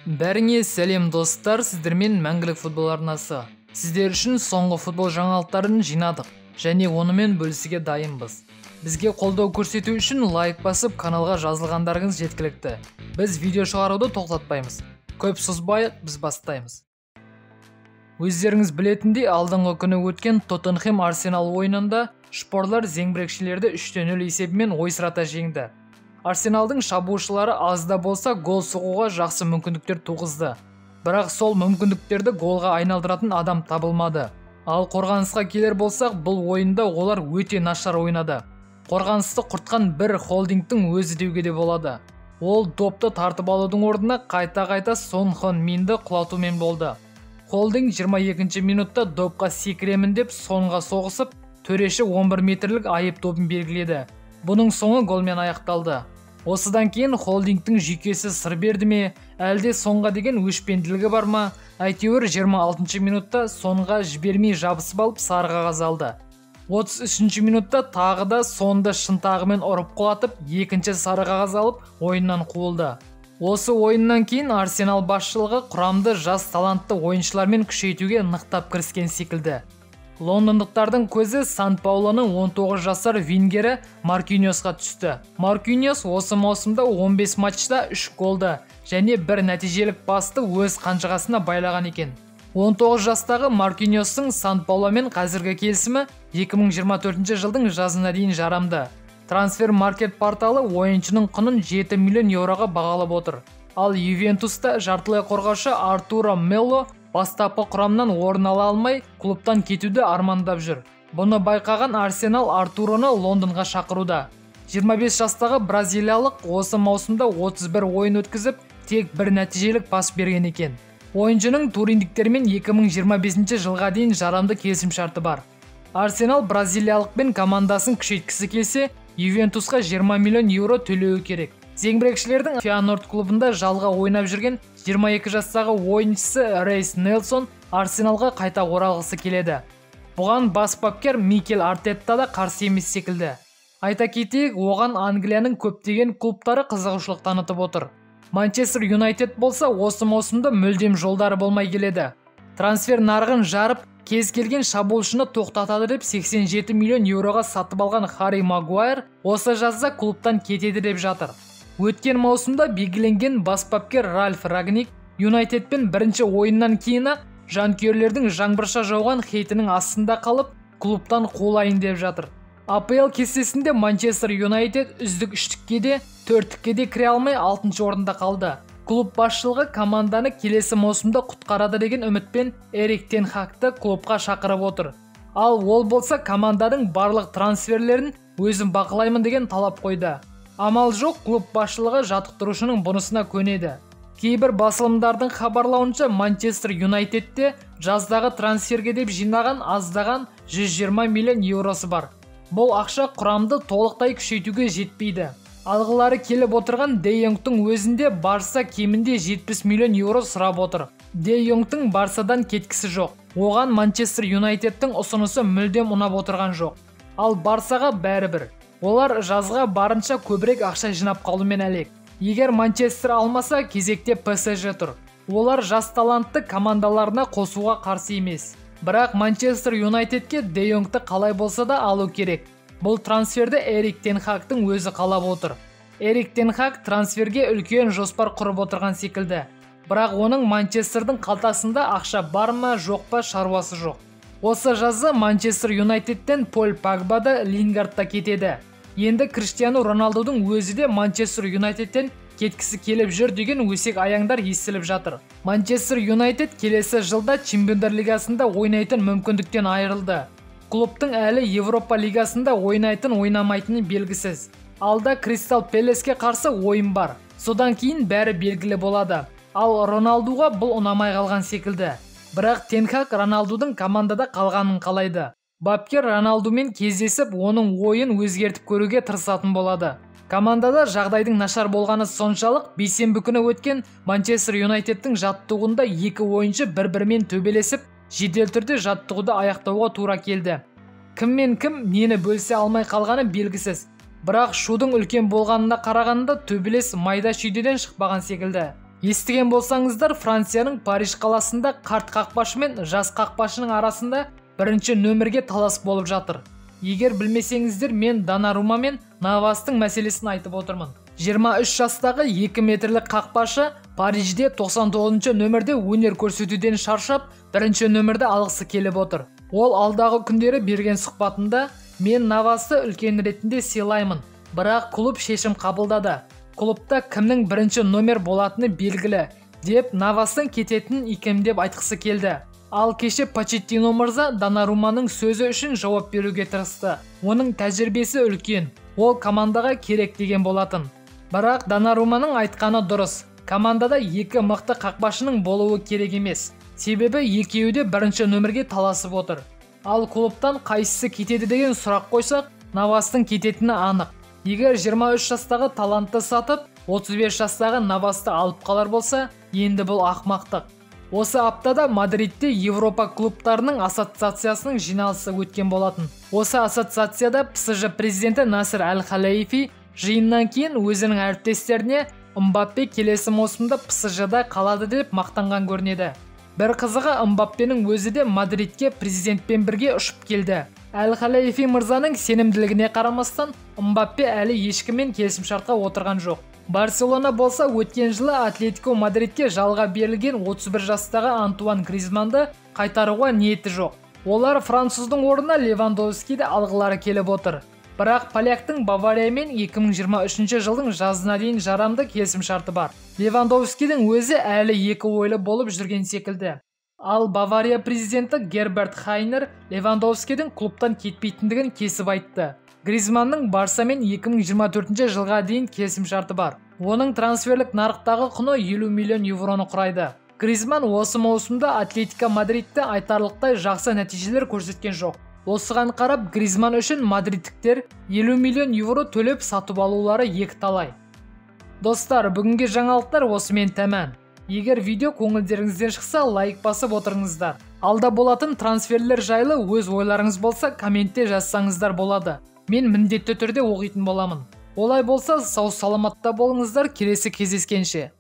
Бәріңе сәлем достар, сіздермен мәңгілік футбол арнасы. Сіздер үшін соңғы футбол жаңалықтарын жинадық және онымен бөлісуге дайынбыз. Бізге қолдау көрсету үшін лайк басып, каналға жазылғандарыңыз жеткілікті. Біз видео шығаруды тоқтатпаймыз. Көп созбайық, біз бастаймыз. Өздеріңіз білетіндей, алдыңғы күні өткен Тоттенхэм Арсенал ойынында шпорлар зеңбірекшілерді 3-0 есебімен ойсырата жеңді. Арсеналдың шабуылшылары аз да болса гол соғуға жақсы мүмкіндіктер туғызды. Бірақ сол мүмкіндіктерді голға айналдыратын адам табылмады. Ал қорғанысқа келер болсақ, бұл ойында олар өте нашар ойнады. Қорғанысты құртқан бір Холдингтің өзі деуге де болады. Ол допты тартып алудың орнына қайта Сон Хон Минді құлатумен болды. Холдинг 22 минутта допқа секіремін деп Сонға соғысып, төреші 11 метрлік айып добын белгіледі. Бұның соңы голмен аяқталды. Осыдан кейін Холдингтің жүйкесі сыр берді ме, әлде Сонға деген өшпенділігі бар ма? Әйтеуір 26 минутта Сонға жібермей жабысып алып сары қағаз алды. 33 минутта тағы да Сонды шынтағымен ұрып құлатып, екінші сары қағаз алып, ойыннан қуылды. Осы ойыннан кейін Арсенал басшылығы құрамды жас талантты ойыншылармен күшейтуге нықтап кіріскен секілді. Лондондықтардың көзі Сан-Паулоның 19 жасар вингері Маркиньосқа түсті. Маркиньос осы маусымда 15 матчта 3 голды және бір нәтижелік пасты өз қанжығасына байлаған екен. 19 жастағы Маркиньостың Сан-Пауломен қазіргі келісімі 2024 жылдың жазына дейін жарамды. Трансфер маркет порталы ойыншының құнын 7 миллион еуроға бағалап отыр. Ал Ювентуста жартылай қорғаушы Артуро Мело бастапқы құрамнан орын ала алмай, клубтан кетуді армандап жүр. Бұны байқаған Арсенал Артуроны Лондонға шақыруда. 25 жастағы бразилиялық осы маусымда 31 ойын өткізіп, тек бір нәтижелік пас берген екен. Ойыншының туриндіктермен 2025 жылға дейін жарамды келісімшарты бар. Арсенал бразилиялықпен командасын күшейткісі келсе, Ювентусқа 20 миллион еуро төлеуі керек. Зеңбірекшілердің Фейенорд клубында жалға ойнап жүрген 22 жастағы ойыншысы Рейс Нельсон Арсеналға қайта оралғысы келеді. Бұған бас бапкер Микел Артетта да қарсы емес секілді. Айта кетейік, оған Англияның көптеген клубтары қызығушылық танытып отыр. Манчестер Юнайтед болса, осы маусымда мүлдем жолдары болмай келеді. Трансфер нарығын жарып, кез келген шабуылшыны тоқтатады деп 87 миллион еуроға сатып алған Харри Магуайр осы жазда клубтан кетеді деп жатыр. Өткен маусымда белгіленген бас бапкер Ральф Рагник Юнайтедпен бірінші ойыннан кейін-ақ жанкүйерлердің жаңбырша жауған хейтінің астында қалып, клубтан қуылайын деп жатыр. АПЛ кестесінде Манчестер Юнайтед үздік үштікке де, төрттікке де кіре алмай 6-шы орында қалды. Клуб басшылығы команданы келесі маусымда құтқарады деген үмітпен Эрик Тен Хагты клубқа шақырып отыр. Ал ол болса команданың барлық трансферлерін өзім бақылаймын деген талап қойды. Амал жоқ, клуб басшылығы жаттықтырушының бұнысына көнеді. Кейбір басылымдардың хабарлауынша Манчестер Юнайтедте жаздағы трансферге деп жинаған аздаған 120 миллион еуросы бар. Бұл ақша құрамды толықтай күшейтуге жетпейді. Алғылары келіп отырған Де Йонгтың өзінде Барса кемінде 70 миллион еуро сұрап отыр. Де Йонгтың Барсадан кеткісі жоқ. Оған Манчестер Юнайтедтің ұсынысы мүлдем ұнап отырған жоқ. Ал Барсаға бәрібір. Олар жазға барынша көбірек ақша жинап қалумен әлек. Егер Манчестер алмаса, кезекте ПСЖ тұр. Олар жас талантты командаларына қосуға қарсы емес. Бірақ Манчестер Юнайтедке Де Йонгты қалай болса да алу керек. Бұл трансферді Эрик Тен Хагтың өзі қалап отыр. Эрик Тен Хаг трансферге үлкен жоспар құрып отырған секілді. Бірақ оның Манчестердің қалтасында ақша бар ма, жоқ па, шаруасы жоқ. Осы жазы Манчестер Юнайтедтен Пол Погба да Лингардта кетеді. Енді Криштиану Роналдудың өзі де Манчестер Юнайтедтен кеткісі келіп жүр деген өсек аяңдар естіліп жатыр. Манчестер Юнайтед келесі жылда Чемпиондар лигасында ойнайтын мүмкіндіктен айырылды. Клубтың әлі Европа лигасында ойнайтын-ойнамайтыны белгісіз. Алда Кристал Пэласке қарсы ойын бар. Содан кейін бәрі белгілі болады. Ал Роналдуға бұл ұнамай қалған секілді. Бірақ Тен Хаг Роналдудың командада қалғанын қалайды. Бапкер Роналдумен кездесіп, оның ойын өзгертіп көруге тырысатын болады. Командада жағдайдың нашар болғаны соншалық, бейсенбі күні өткен Манчестер Юнайтедтің жаттығуында екі ойыншы бір-бірімен төбелесіп, жедел түрде жаттығуды аяқтауға тура келді. Кіммен кім нені бөлсе алмай қалғаны белгісіз. Бірақ шудың үлкен болғанына қарағанда төбелес майда шүйдеден шықпаған секілді. Естіген болсаңыздар, Францияның Париж қаласында қарт қақпашы мен жас қақпашының арасында бірінші нөмірге талас болып жатыр. Егер білмесеңіздер, мен Донарума мен Навастың мәселесін айтып отырмын. 23 жастағы 2 метрлік қақпашы Парижде 99 нөмірде өнер көрсетуден шаршап, бірінші нөмірді алғысы келіп отыр. Ол алдағы күндері берген сұхбатында: "Мен Навасты үлкен ретінде сыйлаймын, бірақ клуб шешім қабылдады. Клубта кімнің бірінші нөмір болатыны белгілі", деп Навастың кететінін икемдеп айтқысы келді. Ал кеше Почеттино мырза Донаруманың сөзі үшін жауап беруге тырысты. Оның тәжірибесі үлкен, ол командаға керек деген болатын. Бірақ Донаруманың айтқаны дұрыс. Командада екі мықты қақпашының болуы керек емес. Себебі екеуі де бірінші нөмірге таласып отыр. Ал клубтан қайсысы кетеді деген сұрақ қойсақ, Навастың кететіні анық. Егер 23 жастағы талантты сатып, 35 жастағы Навасты алып қалар болса, енді бұл ақмақтық. Осы аптада Мадридте Европа клубтарының ассоциациясының жиналысы өткен болатын. Осы ассоциацияда ПСЖ президенті Насер Әл-Халаифи жиыннан кейін өзінің әріптестеріне Мбаппе келесі маусымда ПСЖ-да қалады деп мақтанған көрінеді. Бір қызығы, Мбаппенің өзі де Мадридке президентпен бірге ұшып келді. Әл-Халаифи мырзаның сенімділігіне қарамастан, Мбаппе әлі ешкіммен келісімшартқа отырған жоқ. Барселона болса өткен жылы Атлетико Мадридке жалға берілген 31 жастағы Антуан Гризманды қайтаруға ниеті жоқ. Олар француздың орнына Левандовскиді алғылары келіп отыр. Бірақ поляктың Бавариямен 2023 жылдың жазына дейін жарамды келісімшарты бар. Левандовскидің өзі әлі екі ойлы болып жүрген секілді. Ал Бавария президенті Герберт Хайнер Левандовскидің клубтан кетпейтіндігін кесіп айтты. Гризманның Барсамен 2024 жылға дейін келісімшарты бар. Оның трансферлік нарықтағы құны 50 миллион евроны құрайды. Гризман осы маусымда Атлетико Мадридті айтарлықтай жақсы нәтижелер көрсеткен жоқ. Осыған қарап, Гризман үшін мадридтіктер 50 миллион евро төлеп сатып алулары екіталай. Достар, бүгінгі жаңалықтар осымен тәмам. Егер видео көңілдеріңізден шықса, лайк басып отырыңыздар. Алда болатын трансферлер жайлы өз ойларыңыз болса, комментте жазсаңыздар болады. Мен міндетті түрде оқитын боламын. Олай болса, сау саламатта болыңыздар, келесі кездескенше.